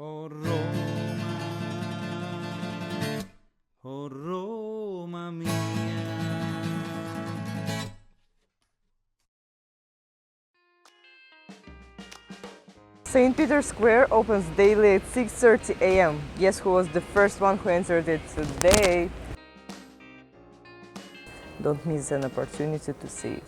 Oh Roma, oh Roma mia. Saint Peter Square opens daily at 6:30 a.m. Guess who was the first one who entered it today? Don't miss an opportunity to see it.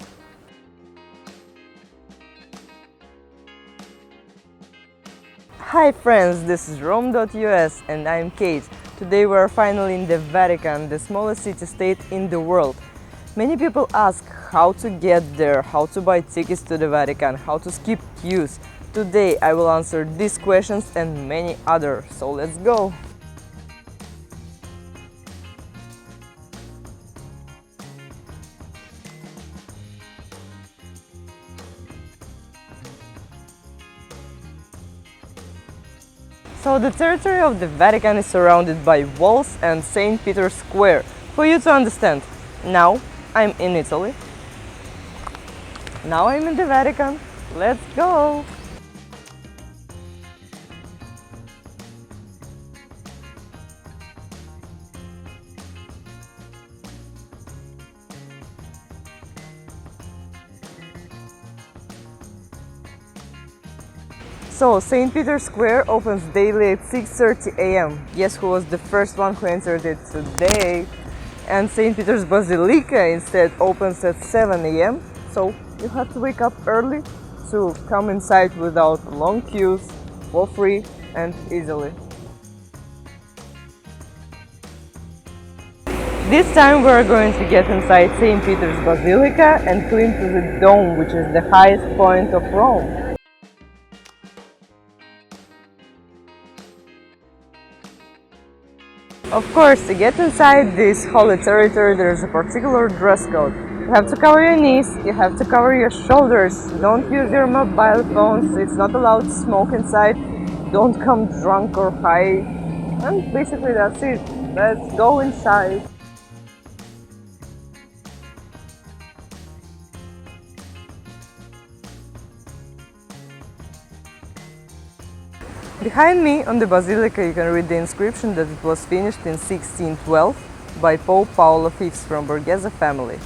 Hi friends, this is Rome.us and I'm Kate. Today we are finally in the Vatican, the smallest city-state in the world. Many people ask how to get there, how to buy tickets to the Vatican, how to skip queues. Today I will answer these questions and many others, so let's go! So the territory of the Vatican is surrounded by walls and Saint Peter Square. For you to understand, now I'm in Italy. Now I'm in the Vatican. Let's go! So, Saint Peter Square opens daily at 6:30 a.m. Guess who was the first one who entered it today? And Saint Peter's Basilica instead opens at 7 a.m. So, you have to wake up early to come inside without long queues, for free and easily. This time we're going to get inside Saint Peter's Basilica and climb to the dome, which is the highest point of Rome. Of course, to get inside this holy territory there is a particular dress code. You have to cover your knees, you have to cover your shoulders, don't use your mobile phones, it's not allowed to smoke inside, don't come drunk or high, and basically that's it. Let's go inside. Behind me on the basilica you can read the inscription that it was finished in 1612 by Pope Paul V from Borghese family.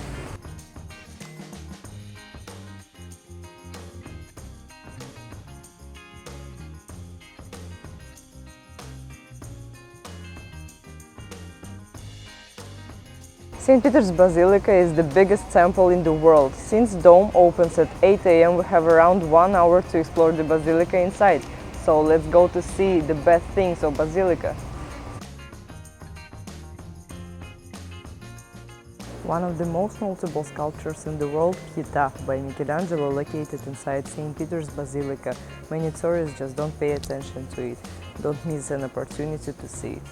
St. Peter's Basilica is the biggest temple in the world. Since dome opens at 8 a.m. we have around 1 hour to explore the basilica inside. So let's go to see the best things of Basilica. One of the most notable sculptures in the world, Pieta by Michelangelo, located inside St. Peter's Basilica. Many tourists just don't pay attention to it. Don't miss an opportunity to see it.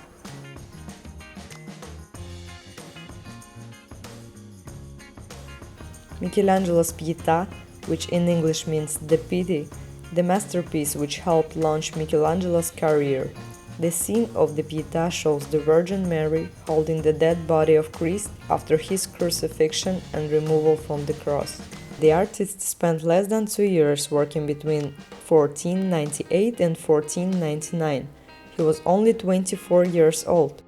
Michelangelo's Pieta, which in English means the pity, the masterpiece which helped launch Michelangelo's career. The scene of the Pieta shows the Virgin Mary holding the dead body of Christ after his crucifixion and removal from the cross. The artist spent less than 2 years working between 1498 and 1499. He was only 24 years old.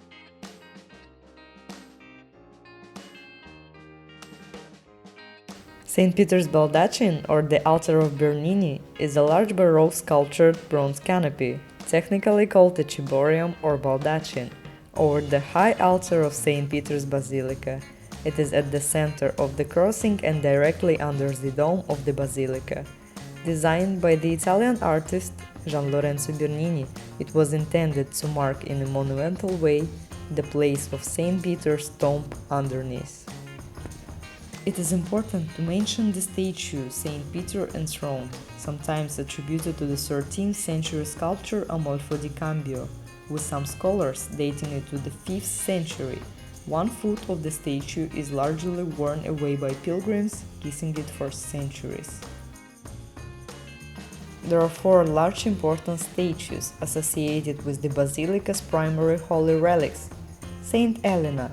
St. Peter's Baldachin, or the Altar of Bernini, is a large Baroque sculptured bronze canopy, technically called a ciborium or baldachin, over the high altar of St. Peter's Basilica. It is at the center of the crossing and directly under the dome of the basilica. Designed by the Italian artist Gian Lorenzo Bernini, it was intended to mark in a monumental way the place of St. Peter's tomb underneath. It is important to mention the statue Saint Peter enthroned, sometimes attributed to the 13th century sculptor Amolfo di Cambio, with some scholars dating it to the 5th century. 1 foot of the statue is largely worn away by pilgrims, kissing it for centuries. There are 4 large important statues associated with the basilica's primary holy relics. Saint Helena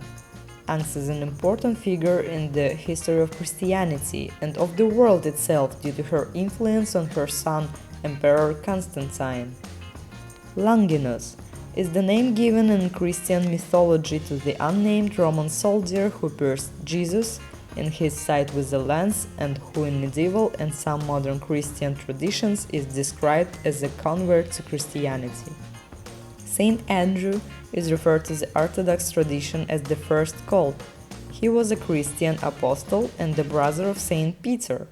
acts as an important figure in the history of Christianity and of the world itself due to her influence on her son, Emperor Constantine. Longinus is the name given in Christian mythology to the unnamed Roman soldier who pierced Jesus in his side with a lance and who in medieval and some modern Christian traditions is described as a convert to Christianity. Saint Andrew is referred to the Orthodox tradition as the first called. He was a Christian apostle and the brother of Saint Peter.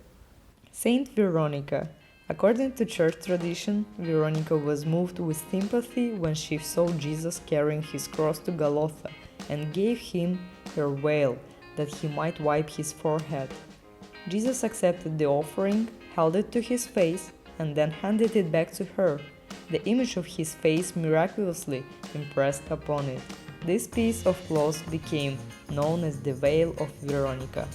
Saint Veronica. According to church tradition, Veronica was moved with sympathy when she saw Jesus carrying his cross to Golgotha and gave him her veil that he might wipe his forehead. Jesus accepted the offering, held it to his face, and then handed it back to her. The image of his face miraculously impressed upon it. This piece of cloth became known as the Veil of Veronica.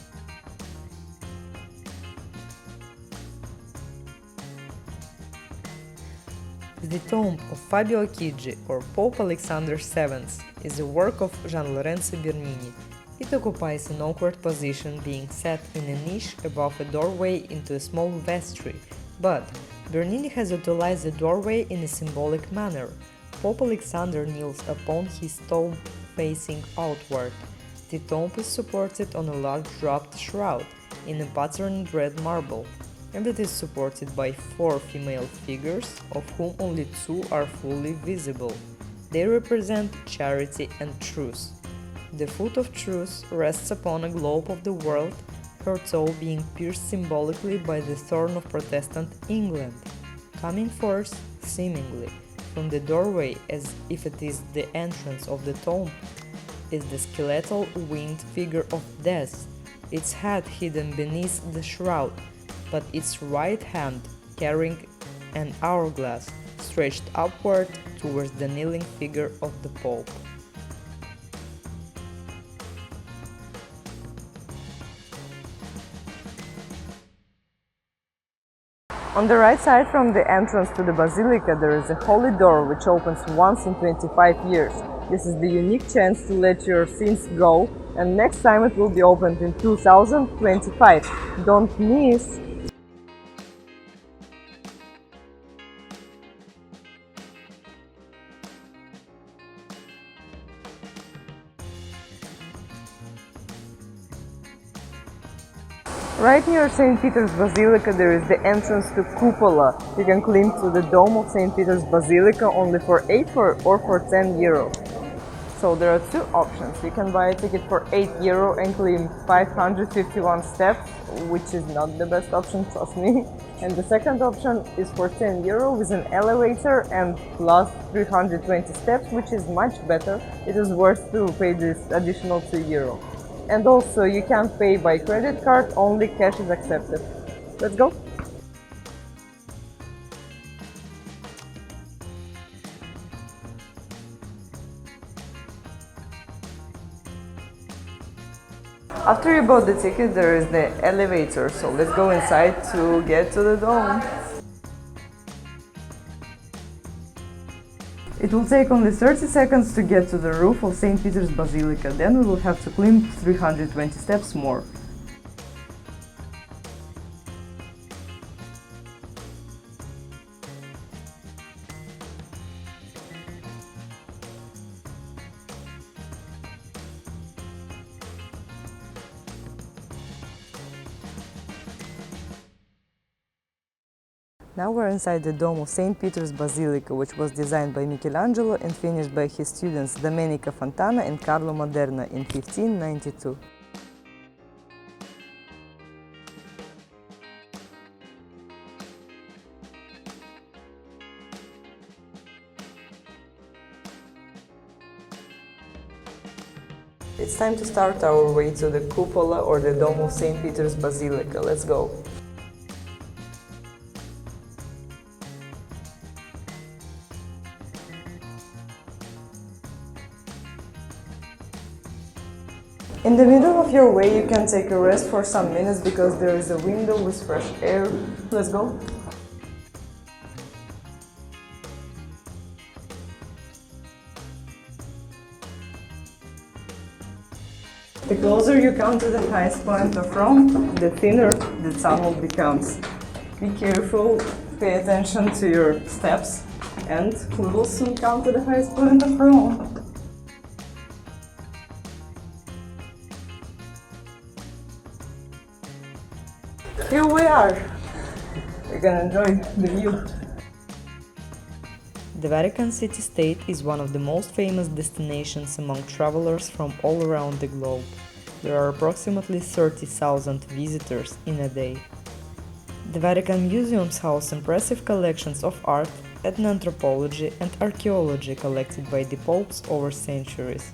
The tomb of Fabio Chigi, or Pope Alexander VII, is a work of Gian Lorenzo Bernini. It occupies an awkward position, being set in a niche above a doorway into a small vestry, but Bernini has utilized the doorway in a symbolic manner. Pope Alexander kneels upon his tomb facing outward. The tomb is supported on a large wrapped shroud in a patterned red marble, and it is supported by 4 female figures, of whom only 2 are fully visible. They represent charity and truth. The foot of truth rests upon a globe of the world, her toe being pierced symbolically by the thorn of Protestant England. Coming forth, seemingly, from the doorway as if it is the entrance of the tomb, is the skeletal winged figure of death, its head hidden beneath the shroud, but its right hand carrying an hourglass stretched upward towards the kneeling figure of the Pope. On the right side from the entrance to the Basilica there is a holy door which opens once in 25 years. This is the unique chance to let your sins go, and next time it will be opened in 2025. Don't miss! Right near Saint Peter's Basilica there is the entrance to Cupola. You can climb to the dome of Saint Peter's Basilica only for 8 or for 10 euro. So there are 2 options. You can buy a ticket for 8 euro and climb 551 steps, which is not the best option, trust me. And the second option is for 10 euro with an elevator and plus 320 steps, which is much better. It is worth to pay this additional 2 euro. And also, you can't pay by credit card, only cash is accepted. Let's go! After you bought the ticket, there is the elevator, so let's go inside to get to the dome. It will take only 30 seconds to get to the roof of Saint Peter's Basilica, then we will have to climb 320 steps more. Now we're inside the dome of Saint Peter's Basilica, which was designed by Michelangelo and finished by his students Domenico Fontana and Carlo Maderna in 1592. It's time to start our way to the cupola or the dome of Saint Peter's Basilica. Let's go! In the middle of your way, you can take a rest for some minutes because there is a window with fresh air. Let's go! The closer you come to the highest point of Rome, the thinner the tunnel becomes. Be careful, pay attention to your steps. And we will soon come to the highest point of Rome. Here we are! We're gonna enjoy the view. The Vatican City State is one of the most famous destinations among travelers from all around the globe. There are approximately 30,000 visitors in a day. The Vatican museums house impressive collections of art, ethnanthropology and archaeology collected by the popes over centuries.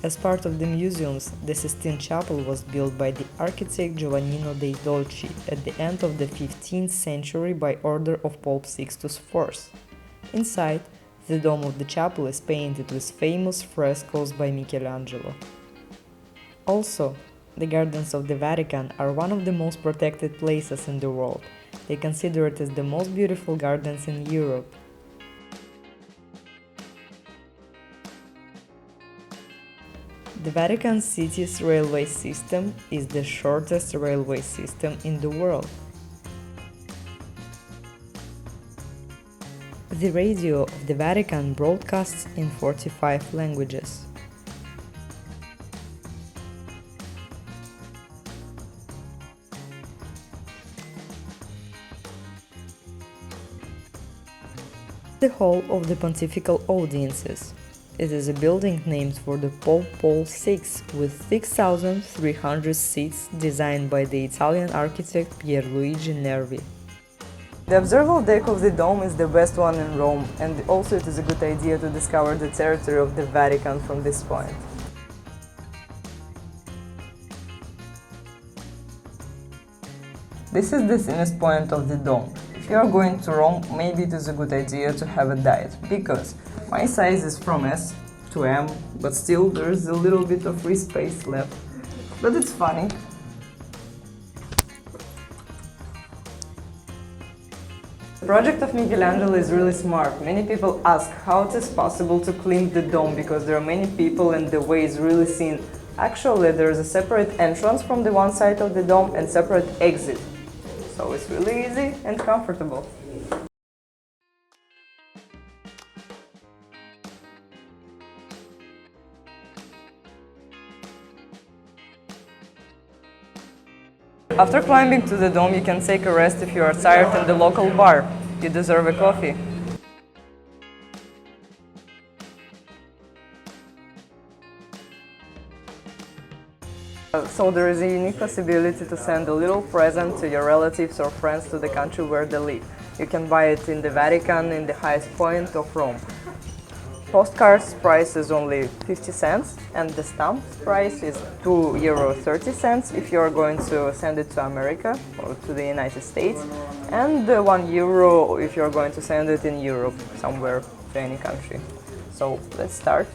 As part of the museums, the Sistine Chapel was built by the architect Giovannino dei Dolci at the end of the 15th century by order of Pope Sixtus IV. Inside, the dome of the chapel is painted with famous frescoes by Michelangelo. Also, the gardens of the Vatican are one of the most protected places in the world. They consider it as the most beautiful gardens in Europe. The Vatican City's railway system is the shortest railway system in the world. The radio of the Vatican broadcasts in 45 languages. The Hall of the Pontifical Audiences. It is a building named for the Pope Paul VI with 6,300 seats designed by the Italian architect Pierluigi Nervi. The observable deck of the dome is the best one in Rome, and also it is a good idea to discover the territory of the Vatican from this point. This is the thinnest point of the dome. If you are going to Rome, maybe it is a good idea to have a diet, because my size is from S to M, but still there's a little bit of free space left. But it's funny. The project of Michelangelo is really smart. Many people ask how it is possible to clean the dome because there are many people and the way is really thin. Actually, there is a separate entrance from the one side of the dome and separate exit. So it's really easy and comfortable. After climbing to the dome, you can take a rest if you are tired in the local bar. You deserve a coffee. So there is a unique possibility to send a little present to your relatives or friends to the country where they live. You can buy it in the Vatican, in the highest point of Rome. Postcards price is only 50 cents and the stamp price is €2.30 if you are going to send it to America or to the United States, and €1 if you are going to send it in Europe, somewhere to any country. So let's start.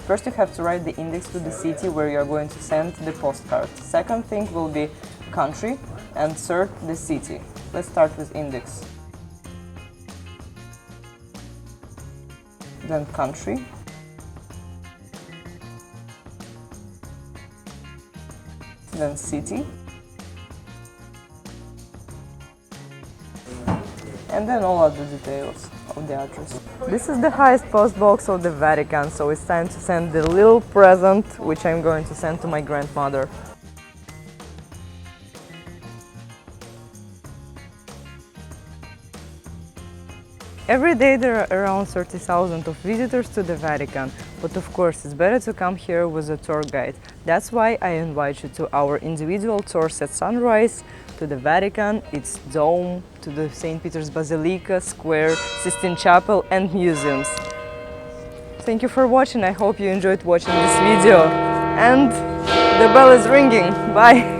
First you have to write the index to the city where you are going to send the postcard. Second thing will be country, and third the city. Let's start with index. Then country. Then city. And then all other details of the address. This is the highest post box of the Vatican, so it's time to send the little present which I'm going to send to my grandmother. Every day there are around 30,000 of visitors to the Vatican, but of course it's better to come here with a tour guide. That's why I invite you to our individual tours at sunrise, to the Vatican, its dome, to the Saint Peter Basilica, square, Sistine Chapel and museums. Thank you for watching, I hope you enjoyed watching this video. And the bell is ringing, bye!